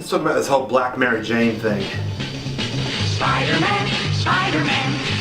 let's talk about this whole Black Mary Jane thing. Spider-Man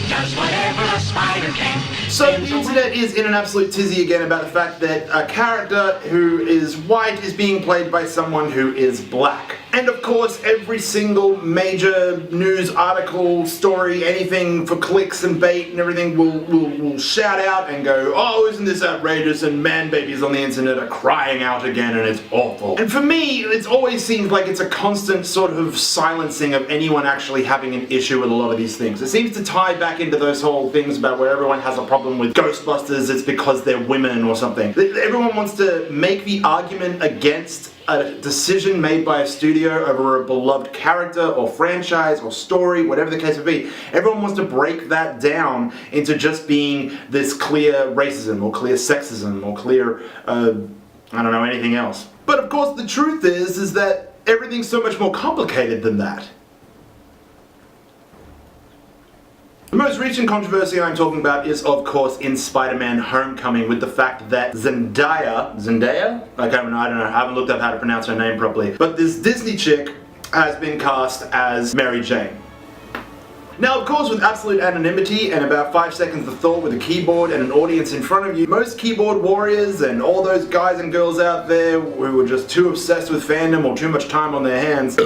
does whatever a spider can. So the internet is in an absolute tizzy again about the fact that a character who is white is being played by someone who is black. And of course every single major news article, story, anything for clicks and bait and everything will shout out and go, oh, isn't this outrageous, and man babies on the internet are crying out again and it's awful. And for me, it's always seemed like it's a constant sort of silencing of anyone actually having an issue with a lot of these things. It seems to tie back into those whole things about where everyone has a problem with Ghostbusters, it's because they're women or something. Everyone wants to make the argument against a decision made by a studio over a beloved character or franchise or story, whatever the case may be. Everyone wants to break that down into just being this clear racism or clear sexism or clear, I don't know, anything else. But of course the truth is that everything's so much more complicated than that. The most recent controversy I'm talking about is, of course, in Spider-Man Homecoming, with the fact that Zendaya? I don't know, I haven't looked up how to pronounce her name properly. But this Disney chick has been cast as Mary Jane. Now, of course, with absolute anonymity and about 5 seconds of thought with a keyboard and an audience in front of you, most keyboard warriors and all those guys and girls out there who are just too obsessed with fandom or too much time on their hands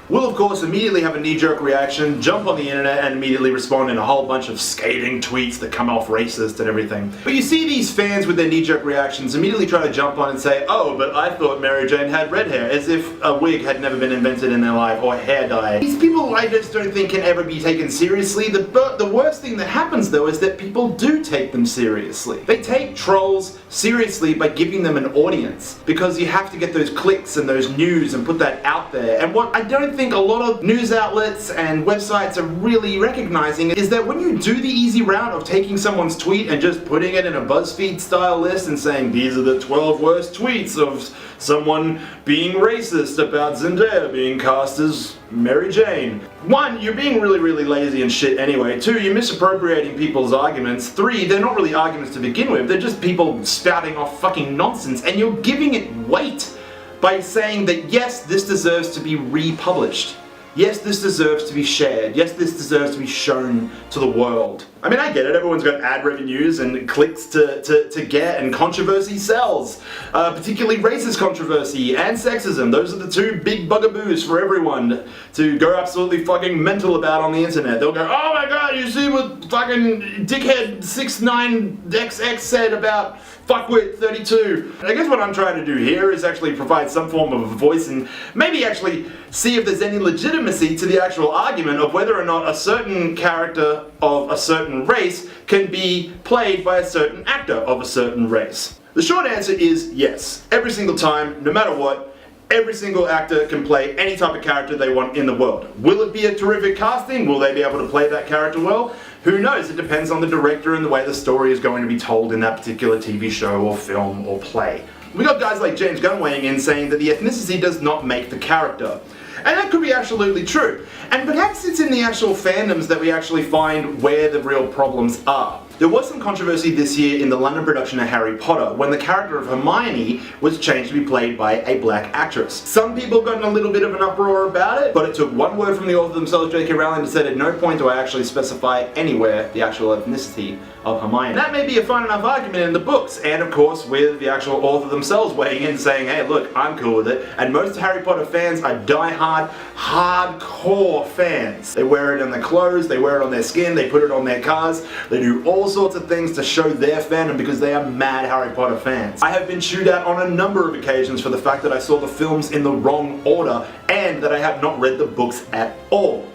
will of course immediately have a knee-jerk reaction, jump on the internet and immediately respond in a whole bunch of scathing tweets that come off racist and everything. But you see these fans with their knee-jerk reactions immediately try to jump on and say, oh, but I thought Mary Jane had red hair, as if a wig had never been invented in their life, or hair dye. These people I just don't think can ever be taken seriously. The worst thing that happens though is that people do take them seriously. They take trolls seriously by giving them an audience, because you have to get those clicks and those news and put that out there. And what I don't think a lot of news outlets and websites are really recognizing is that when you do the easy route of taking someone's tweet and just putting it in a BuzzFeed style list and saying these are the 12 worst tweets of someone being racist about Zendaya being cast as Mary Jane. 1, you're being really lazy and shit anyway. 2, you're misappropriating people's arguments. 3, they're not really arguments to begin with, they're just people spouting off fucking nonsense, and you're giving it weight by saying that yes, this deserves to be republished. Yes, this deserves to be shared. Yes, this deserves to be shown to the world. I mean, I get it, everyone's got ad revenues and clicks to get, and controversy sells. Particularly racist controversy and sexism. Those are the 2 big bugaboos for everyone to go absolutely fucking mental about on the internet. They'll go, oh my god, you see what fucking dickhead 69XX said about fuckwit 32. I guess what I'm trying to do here is actually provide some form of a voice and maybe actually see if there's any legitimacy to the actual argument of whether or not a certain character of a certain race can be played by a certain actor of a certain race. The short answer is yes. Every single time, no matter what, every single actor can play any type of character they want in the world. Will it be a terrific casting? Will they be able to play that character well? Who knows? It depends on the director and the way the story is going to be told in that particular TV show or film or play. We got guys like James Gunn weighing in saying that the ethnicity does not make the character. And that could be absolutely true. And perhaps it's in the actual fandoms that we actually find where the real problems are. There was some controversy this year in the London production of Harry Potter when the character of Hermione was changed to be played by a black actress. Some people got in a little bit of an uproar about it, but it took one word from the author themselves, J.K. Rowling, to say at no point do I actually specify anywhere the actual ethnicity of Hermione. And that may be a fine enough argument in the books, and of course with the actual author themselves weighing in saying, hey look, I'm cool with it. And most Harry Potter fans are die-hard, hardcore fans. They wear it on their clothes, they wear it on their skin, they put it on their cars, they do all sorts of things to show their fandom because they are mad Harry Potter fans. I have been chewed out on a number of occasions for the fact that I saw the films in the wrong order and that I have not read the books at all.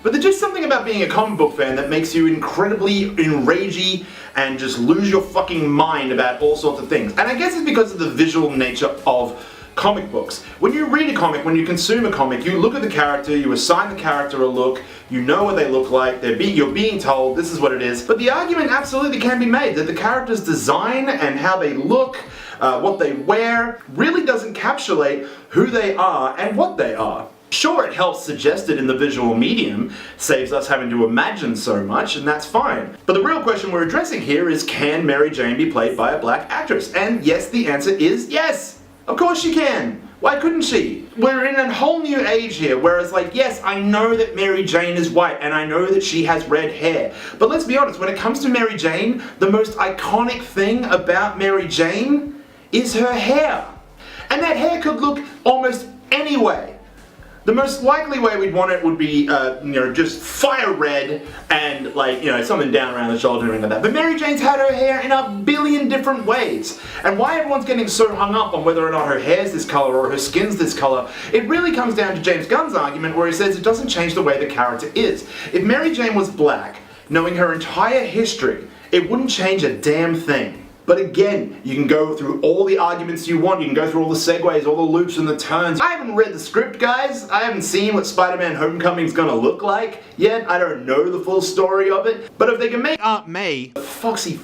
But there's just something about being a comic book fan that makes you incredibly enragey and just lose your fucking mind about all sorts of things. And I guess it's because of the visual nature of comic books. When you read a comic, when you consume a comic, you look at the character, you assign the character a look, you know what they look like, you're being told this is what it is. But the argument absolutely can be made that the character's design and how they look, what they wear, really doesn't encapsulate who they are and what they are. Sure, it helps suggest it in the visual medium, saves us having to imagine so much, and that's fine. But the real question we're addressing here is, can Mary Jane be played by a black actress? And yes, the answer is yes! Of course she can! Why couldn't she? We're in a whole new age here, whereas like, yes, I know that Mary Jane is white, and I know that she has red hair, but let's be honest, when it comes to Mary Jane, the most iconic thing about Mary Jane is her hair. And that hair could look almost any way. The most likely way we'd want it would be, just fire red and like, something down around the shoulder and like that. But Mary Jane's had her hair in a billion different ways. And why everyone's getting so hung up on whether or not her hair's this color or her skin's this color, it really comes down to James Gunn's argument where he says it doesn't change the way the character is. If Mary Jane was black, knowing her entire history, it wouldn't change a damn thing. But again, you can go through all the arguments you want, you can go through all the segues, all the loops and the turns. I haven't read the script, guys. I haven't seen what Spider-Man Homecoming's gonna look like yet. I don't know the full story of it. But if they can make Aunt May foxy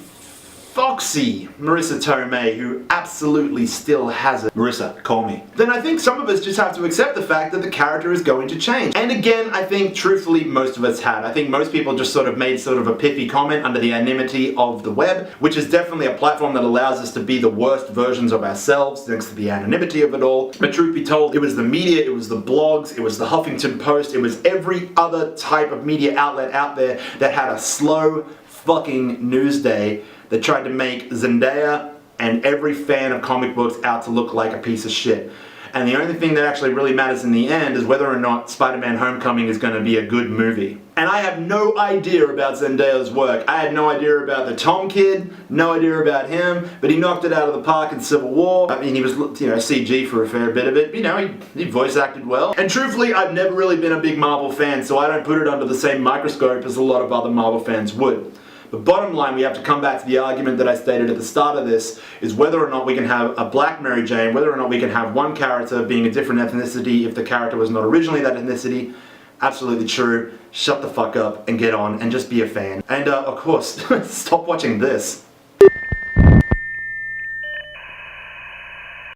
Marissa Tomei, who absolutely still has it. Marissa, call me. Then I think some of us just have to accept the fact that the character is going to change. And again, I think truthfully most of us have. I think most people just sort of made sort of a pithy comment under the anonymity of the web, which is definitely a platform that allows us to be the worst versions of ourselves thanks to the anonymity of it all. But truth be told, it was the media, it was the blogs, it was the Huffington Post, it was every other type of media outlet out there that had a slow fucking news day that tried to make Zendaya and every fan of comic books out to look like a piece of shit. And the only thing that actually really matters in the end is whether or not Spider-Man Homecoming is going to be a good movie. And I have no idea about Zendaya's work. I had no idea about the Tom kid, no idea about him, but he knocked it out of the park in Civil War. I mean, he was, CG for a fair bit of it. He voice acted well. And truthfully, I've never really been a big Marvel fan, so I don't put it under the same microscope as a lot of other Marvel fans would. But bottom line, we have to come back to the argument that I stated at the start of this, is whether or not we can have a black Mary Jane, whether or not we can have one character being a different ethnicity if the character was not originally that ethnicity. Absolutely true. Shut the fuck up and get on and just be a fan. And of course, stop watching this.